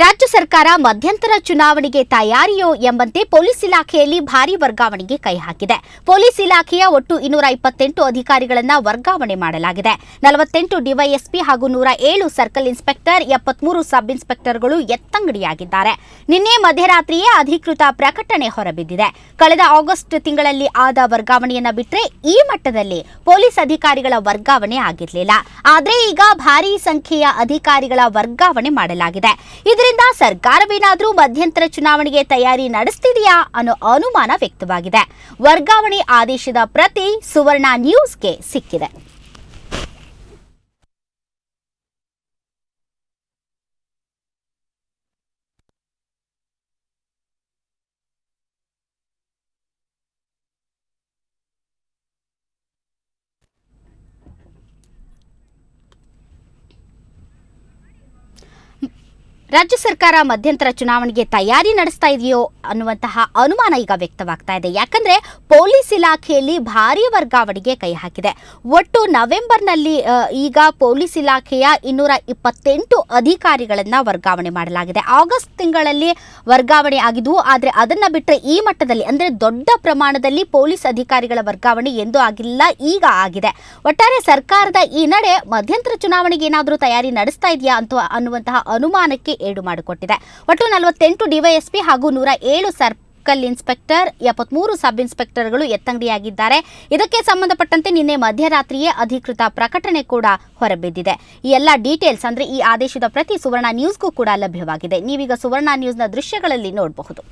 ರಾಜ್ಯ ಸರ್ಕಾರ ಮಧ್ಯಂತರ ಚುನಾವಣೆಗೆ ತಯಾರಿಯೋ ಎಂಬಂತೆ ಪೊಲೀಸ್ ಇಲಾಖೆಯಲ್ಲಿ ಭಾರೀ ವರ್ಗಾವಣೆಗೆ ಕೈ ಹಾಕಿದೆ. ಪೊಲೀಸ್ ಇಲಾಖೆಯ ಒಟ್ಟು 228 ಅಧಿಕಾರಿಗಳನ್ನು ವರ್ಗಾವಣೆ ಮಾಡಲಾಗಿದೆ. 48 ಡಿವೈಎಸ್ಪಿ ಹಾಗೂ 107 ಸರ್ಕಲ್ ಇನ್ಸ್ಪೆಕ್ಟರ್, 73 ಸಬ್ ಇನ್ಸ್ಪೆಕ್ಟರ್ಗಳು ಎತ್ತಂಗಡಿಯಾಗಿದ್ದಾರೆ. ನಿನ್ನೆ ಮಧ್ಯರಾತ್ರಿಯೇ ಅಧಿಕೃತ ಪ್ರಕಟಣೆ ಹೊರಬಿದ್ದಿದೆ. ಕಳೆದ ಆಗಸ್ಟ್ ತಿಂಗಳಲ್ಲಿ ಆದ ವರ್ಗಾವಣೆಯನ್ನ ಬಿಟ್ಟರೆ ಈ ಮಟ್ಟದಲ್ಲಿ ಪೊಲೀಸ್ ಅಧಿಕಾರಿಗಳ ವರ್ಗಾವಣೆ ಆಗಿರಲಿಲ್ಲ. ಆದರೆ ಈಗ ಭಾರೀ ಸಂಖ್ಯೆಯ ಅಧಿಕಾರಿಗಳ ವರ್ಗಾವಣೆ ಮಾಡಲಾಗಿದೆ. ಇದರಿಂದ ಸರ್ಕಾರವೇನಾದರೂ ಮಧ್ಯಂತರ ಚುನಾವಣೆಗೆ ತಯಾರಿ ನಡೆಸ್ತಿದೆಯಾ ಅನ್ನೋ ಅನುಮಾನ ವ್ಯಕ್ತವಾಗಿದೆ. ವರ್ಗಾವಣೆ ಆದೇಶದ ಪ್ರತಿ ಸುವರ್ಣ ನ್ಯೂಸ್ಗೆ ಸಿಕ್ಕಿದೆ. ರಾಜ್ಯ ಸರ್ಕಾರ ಮಧ್ಯಂತರ ಚುನಾವಣೆಗೆ ತಯಾರಿ ನಡೆಸ್ತಾ ಇದೆಯೋ ಅನ್ನುವಂತಹ ಅನುಮಾನ ಈಗ ವ್ಯಕ್ತವಾಗ್ತಾ ಇದೆ. ಯಾಕಂದ್ರೆ ಪೊಲೀಸ್ ಇಲಾಖೆಯಲ್ಲಿ ಭಾರೀ ವರ್ಗಾವಣೆಗೆ ಕೈ ಹಾಕಿದೆ. ಒಟ್ಟು ನವೆಂಬರ್ನಲ್ಲಿ ಈಗ ಪೊಲೀಸ್ ಇಲಾಖೆಯ 228 ಅಧಿಕಾರಿಗಳನ್ನ ವರ್ಗಾವಣೆ ಮಾಡಲಾಗಿದೆ. ಆಗಸ್ಟ್ ತಿಂಗಳಲ್ಲಿ ವರ್ಗಾವಣೆ ಆಗಿದ್ವು. ಆದರೆ ಅದನ್ನ ಬಿಟ್ಟರೆ ಈ ಮಟ್ಟದಲ್ಲಿ ಅಂದ್ರೆ ದೊಡ್ಡ ಪ್ರಮಾಣದಲ್ಲಿ ಪೊಲೀಸ್ ಅಧಿಕಾರಿಗಳ ವರ್ಗಾವಣೆ ಎಂದೂ ಆಗಿಲ್ಲ, ಈಗ ಆಗಿದೆ. ಒಟ್ಟಾರೆ ಸರ್ಕಾರದ ಈ ನಡೆ ಮಧ್ಯಂತರ ಚುನಾವಣೆಗೆ ಏನಾದರೂ ತಯಾರಿ ನಡೆಸ್ತಾ ಇದೆಯಾ ಅನ್ನುವಂತಹ ಅನುಮಾನಕ್ಕೆ ಏಡು ಮಾಡಿಕೊಟ್ಟಿದೆ. ಒಟ್ಟು 48 ಡಿವೈಎಸ್ಪಿ ಹಾಗೂ 107 ಸರ್ಕಲ್ ಇನ್ಸ್ಪೆಕ್ಟರ್, 73 ಸಬ್ ಇನ್ಸ್ಪೆಕ್ಟರ್ಗಳು ಎತ್ತಂಗಡಿಯಾಗಿದ್ದಾರೆ. ಇದಕ್ಕೆ ಸಂಬಂಧಪಟ್ಟಂತೆ ನಿನ್ನೆ ಮಧ್ಯರಾತ್ರಿಯೇ ಅಧಿಕೃತ ಪ್ರಕಟಣೆ ಕೂಡ ಹೊರಬಿದ್ದಿದೆ. ಈ ಎಲ್ಲ ಡೀಟೇಲ್ಸ್ ಅಂದ್ರೆ ಈ ಆದೇಶದ ಪ್ರತಿ ಸುವರ್ಣ ನ್ಯೂಸ್ಗೂ ಕೂಡ ಲಭ್ಯವಾಗಿದೆ. ನೀವೀಗ ಸುವರ್ಣ ನ್ಯೂಸ್ನ ದೃಶ್ಯಗಳಲ್ಲಿ ನೋಡಬಹುದು.